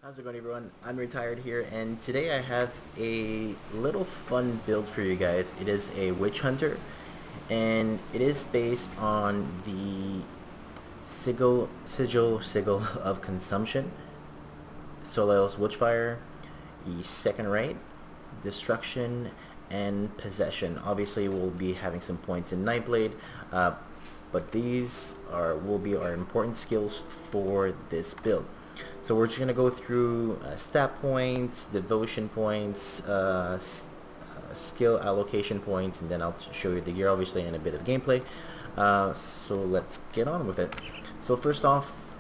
How's it going, everyone? I'm Retired here, and today I have a little fun build for you guys. It is a witch hunter, and it is based on the sigil of consumption, Soleil's Witchfire, the second right, destruction, and possession. Obviously, we'll be having some points in Nightblade, uh, but these will be our important skills for this build. So we're just gonna go through stat points, devotion points, skill allocation points, and then I'll show you the gear, obviously, and a bit of gameplay. So let's get on with it. So first off,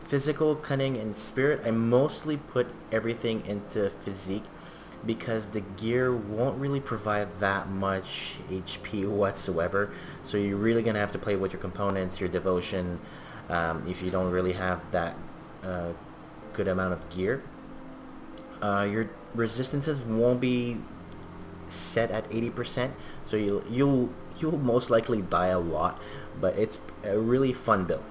physical, cunning, and spirit. I mostly put everything into physique because the gear won't really provide that much HP whatsoever. So you're really gonna have to play with your components, your devotion, if you don't really have that good amount of gear. Your resistances won't be set at 80%, so you'll most likely die a lot, but it's a really fun build.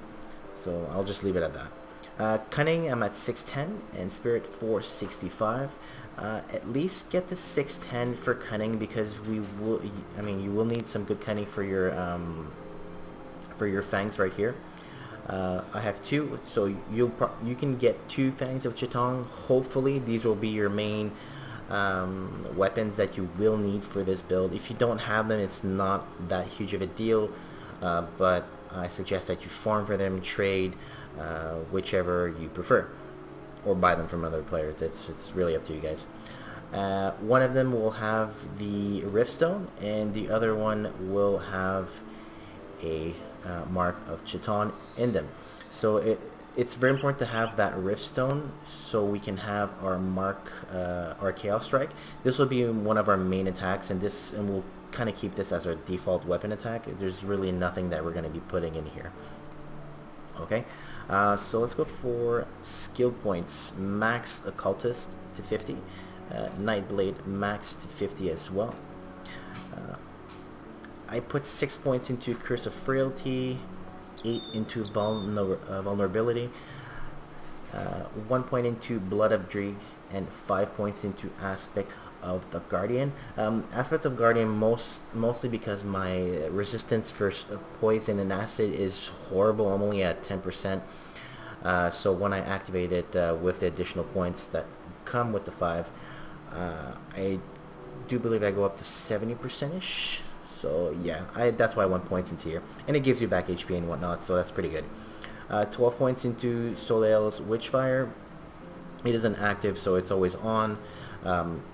So I'll just leave it at that. Cunning, I'm at 610, and Spirit 465. At least get to 610 for cunning because you will need some good cunning for your fangs right here. I have two, so you can get two Fangs of Chitong. Hopefully, these will be your main weapons that you will need for this build. If you don't have them, it's not that huge of a deal, but I suggest that you farm for them, trade, whichever you prefer, or buy them from other players. It's really up to you guys. One of them will have the Riftstone, and the other one will have a mark of Chiton in them. So it's very important to have that Riftstone so we can have our mark, our Chaos Strike. This will be one of our main attacks, and we'll kind of keep this as our default weapon attack. There's really nothing that we're going to be putting in here. Okay, so let's go for skill points. Max Occultist to 50, Nightblade max to 50 as well. I put 6 points into Curse of Frailty, 8 into Vulnerability, 1 point into Blood of Dreig, and 5 points into Aspect of the Guardian. Aspect of Guardian mostly because my resistance for poison and acid is horrible. I'm only at 10%. So when I activate it with the additional points that come with the 5, I do believe I go up to 70%-ish. So yeah, that's why I want points into here. And it gives you back HP and whatnot, so that's pretty good. 12 points into Soleil's Witchfire. It isn't active, so it's always on.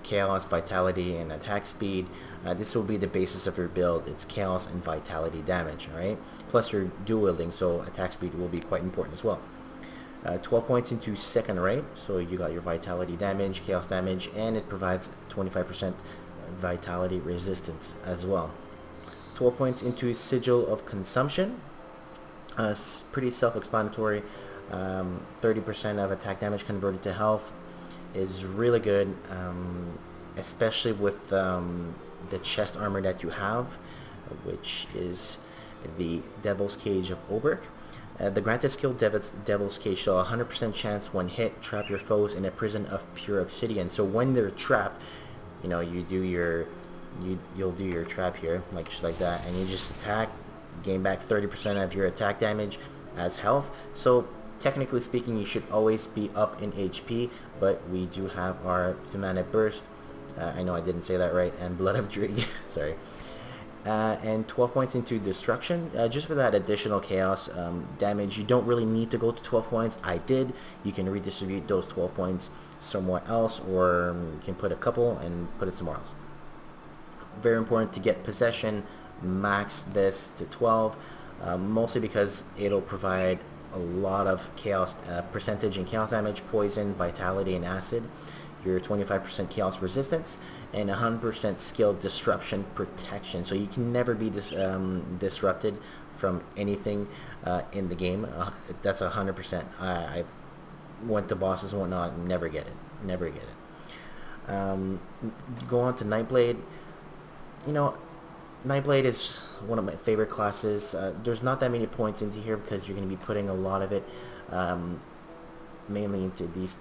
Chaos, Vitality, and Attack Speed. This will be the basis of your build. It's Chaos and Vitality damage, alright? Plus you're dual wielding, so Attack Speed will be quite important as well. 12 points into Second Right, so you got your Vitality damage, Chaos damage, and it provides 25% Vitality resistance as well. 12 points into Sigil of Consumption. Pretty self-explanatory. 30% of attack damage converted to health is really good, especially with the chest armor that you have, which is the Devil's Cage of Oberk. The granted skill Devil's Cage, so 100% chance when hit, trap your foes in a prison of pure obsidian. So when they're trapped, you know, you'll do your trap here, just like that, and you just attack, gain back 30% of your attack damage as health. So technically speaking, you should always be up in HP, but we do have our 2-mana burst. I know I didn't say that right, and Blood of Dreig, sorry. And 12 points into Destruction, just for that additional chaos damage. You don't really need to go to 12 points. I did. You can redistribute those 12 points somewhere else, or you can put a couple and put it somewhere else. Very important to get Possession, max this to 12, mostly because it'll provide a lot of chaos percentage in chaos damage, poison, vitality, and acid. Your 25% chaos resistance and 100% skill disruption protection. So you can never be disrupted from anything in the game. That's 100%. I've went to bosses and whatnot and never get it. Never get it. Go on to Nightblade. You know, Nightblade is one of my favorite classes. There's not that many points into here because you're going to be putting a lot of it mainly into these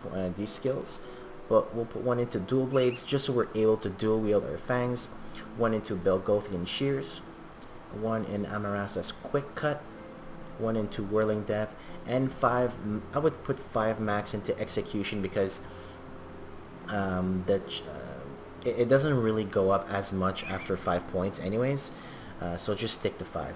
skills, but we'll put one into dual blades just so we're able to dual wield our fangs, one into Belgothian shears, one in Amarasa's quick cut, one into whirling death, and I would put 5 max into execution because it doesn't really go up as much after 5 points anyways, so just stick to 5.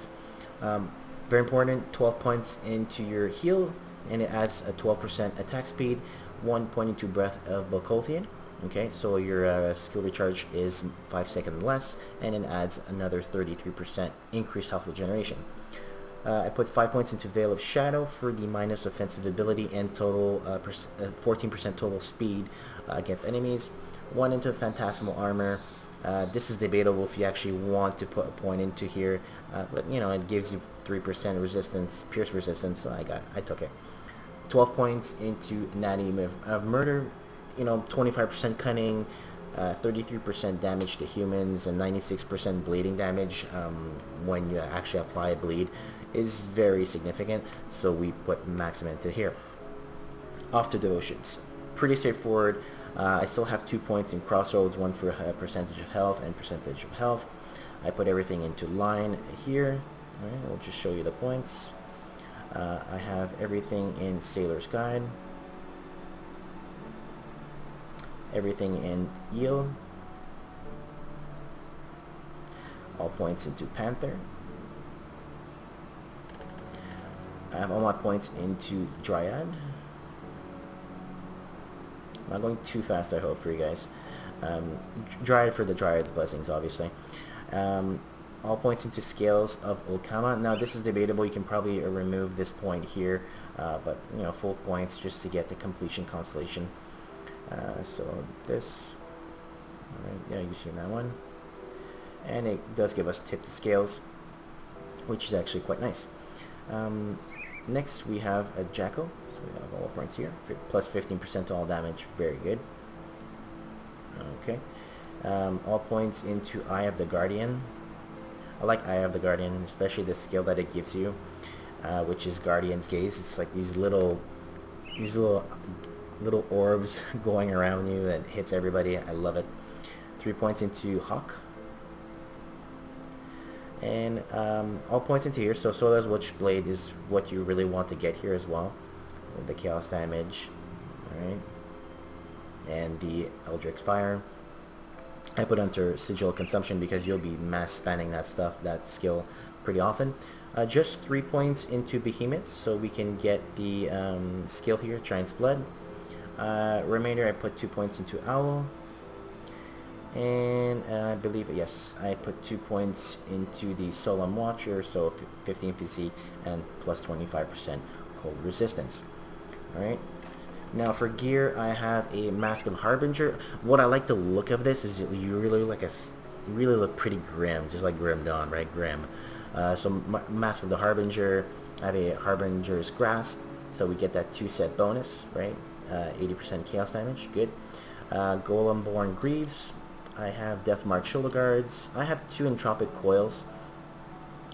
Very important, 12 points into your heal, and it adds a 12% attack speed, 1 point into breath of Belgothian. Okay, so your skill recharge is 5 seconds less, and it adds another 33% increased health regeneration. I put 5 points into Veil of Shadow for the minus offensive ability and total 14% total speed against enemies. 1 into Phantasmal Armor. This is debatable if you actually want to put a point into here, but you know, it gives you 3% resistance, pierce resistance, so I took it. 12 points into Anatomy of Murder. You know, 25% cunning, 33% damage to humans, and 96% bleeding damage when you actually apply a bleed is very significant, so we put maximum into here. Off to Devotions. Pretty straightforward. I still have 2 points in Crossroads, one for percentage of health and percentage of health. I put everything into line here. All right, we'll just show you the points. I have everything in Sailor's Guide, everything in Eel, all points into Panther. I have all my points into Dryad. Not going too fast, I hope, for you guys. Dryad for the Dryad's blessings, obviously. All points into Scales of Ulkama. Now, this is debatable. You can probably remove this point here, but you know, full points just to get the completion constellation. So this, all right, yeah, you see that one, and it does give us tip to scales, which is actually quite nice. Next we have a Jackal, so we have all points here, plus 15% to all damage, very good. Okay, all points into Eye of the Guardian. I like Eye of the Guardian, especially the skill that it gives you, which is Guardian's Gaze. It's like these little orbs going around you that hits everybody. I love it. 3 points into Hawk. And all points into here. So Solar's Witchblade is what you really want to get here as well. The Chaos damage. Alright. And the Eldritch Fire. I put under Sigil Consumption because you'll be mass spanning that skill pretty often. Just 3 points into Behemoths, so we can get the skill here, Giant's Blood. Remainder, I put 2 points into Owl. And I believe, yes, I put 2 points into the Solemn Watcher, so 15 physique and plus 25% cold resistance. Alright. Now for gear, I have a Mask of Harbinger. What I like the look of this is you really look pretty grim, just like Grim Dawn, right? Grim. So Mask of the Harbinger, I have a Harbinger's Grasp, so we get that 2 set bonus, right? 80% chaos damage, good. Golemborn Greaves. I have Deathmark Shoulder Guards. I have 2 Entropic Coils.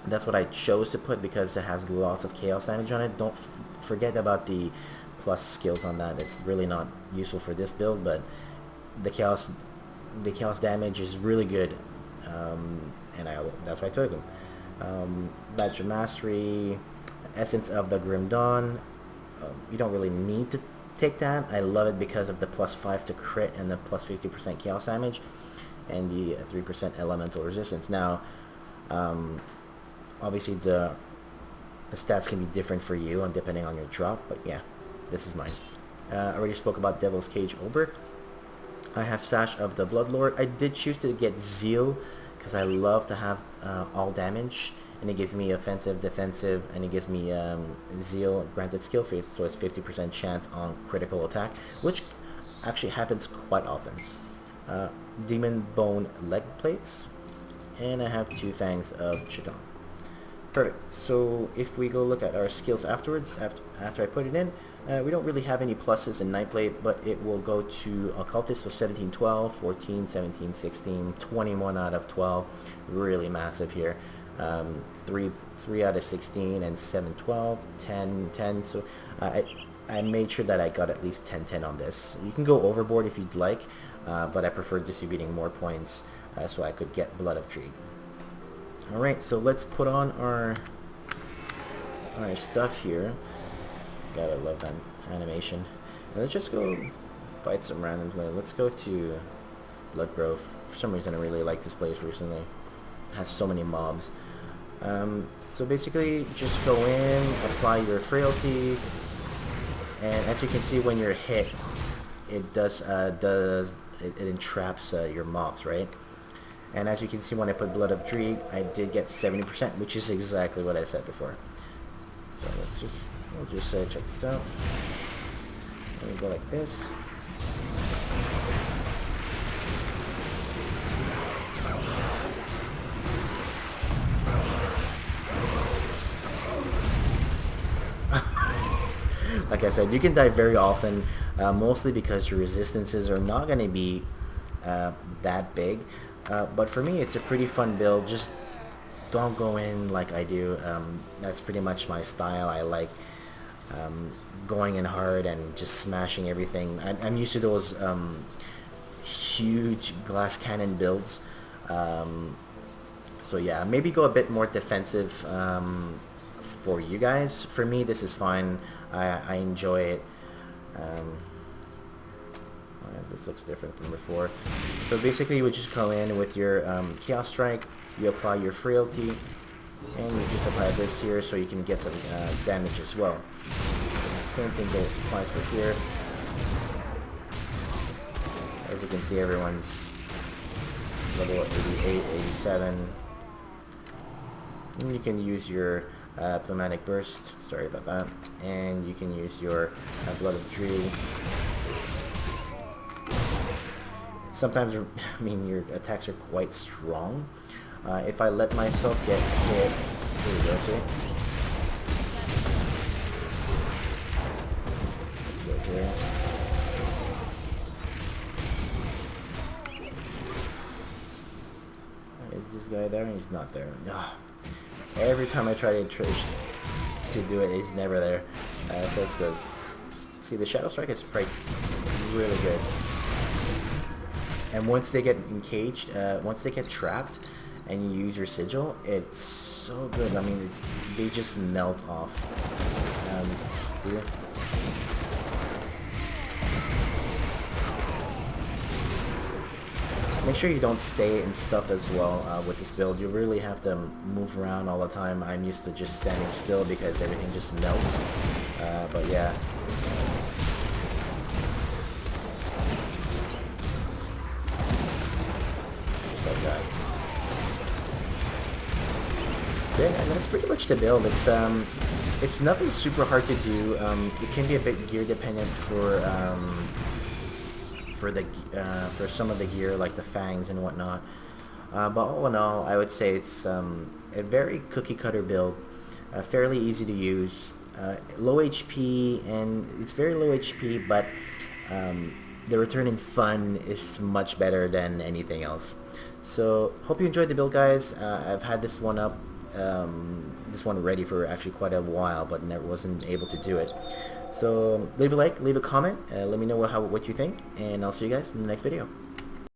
That's what I chose to put because it has lots of chaos damage on it. Don't forget about the plus skills on that. It's really not useful for this build, but the chaos damage is really good, and that's why I took them. Badge of Mastery, Essence of the Grim Dawn. You don't really need to take that. I love it because of the plus 5 to crit and the plus 50% chaos damage and the 3% elemental resistance. Now, obviously the stats can be different for you and depending on your drop, but yeah, this is mine. I already spoke about Devil's Cage Oberk. I have Sash of the Bloodlord. I did choose to get Zeal because I love to have all damage, and it gives me offensive, defensive, and it gives me Zeal granted skill phase, so it's 50% chance on critical attack, which actually happens quite often. Demon Bone Leg Plates, and I have 2 Fangs of Chiton. Perfect. So if we go look at our skills afterwards, after I put it in, we don't really have any pluses in Nightblade, but it will go to Occultist, so 17, 12, 14, 17, 16, 21 out of 12, really massive here. 3 out of 16, and 7, 12, 10, 10, so I made sure that I got at least 10-10 on this. You can go overboard if you'd like, but I prefer distributing more points so I could get Blood of Dread. Alright, so let's put on our stuff here. Gotta love that animation. And let's just go fight some random play. Let's go to Blood Grove. For some reason I really like this place recently. It has so many mobs. So basically just go in, apply your frailty, and as you can see when you're hit, it it entraps your mobs, right? And as you can see when I put Blood of Dread, I did get 70%, which is exactly what I said before. So we'll just check this out. Let me go like this. Like I said, you can die very often, mostly because your resistances are not going to be that big. But for me, it's a pretty fun build. Just don't go in like I do. That's pretty much my style. I like going in hard and just smashing everything. I'm used to those huge glass cannon builds. So yeah, maybe go a bit more defensive for you guys. For me, this is fine. I enjoy it. This looks different from before. So basically you would just go in with your Chaos Strike, you apply your Frailty, and you just apply this here so you can get some damage as well. Same thing goes applies for here. As you can see, everyone's level 88, 87. And you can use your Pneumatic Burst, sorry about that, and you can use your Blood of Dread. Sometimes, I mean, your attacks are quite strong. If I let myself get hit, here we go, see? Let's go here. Is this guy there? He's not there. Ugh. Every time I try to do it, he's never there. So let's go. See, the Shadow Strike is really good. And once they get encaged, once they get trapped, and you use your sigil, it's so good. I mean, they just melt off. See? Make sure you don't stay in stuff as well with this build. You really have to move around all the time. I'm used to just standing still because everything just melts. But yeah. Just like that. Yeah, and that's pretty much the build. It's nothing super hard to do. It can be a bit gear dependent for some of the gear like the Fangs and whatnot, but all in all, I would say it's a very cookie cutter build, fairly easy to use, low HP, and it's very low HP, but the return in fun is much better than anything else. So hope you enjoyed the build, guys. I've had this one up, this one ready for actually quite a while, but wasn't able to do it. So leave a like, leave a comment, let me know what you think, and I'll see you guys in the next video.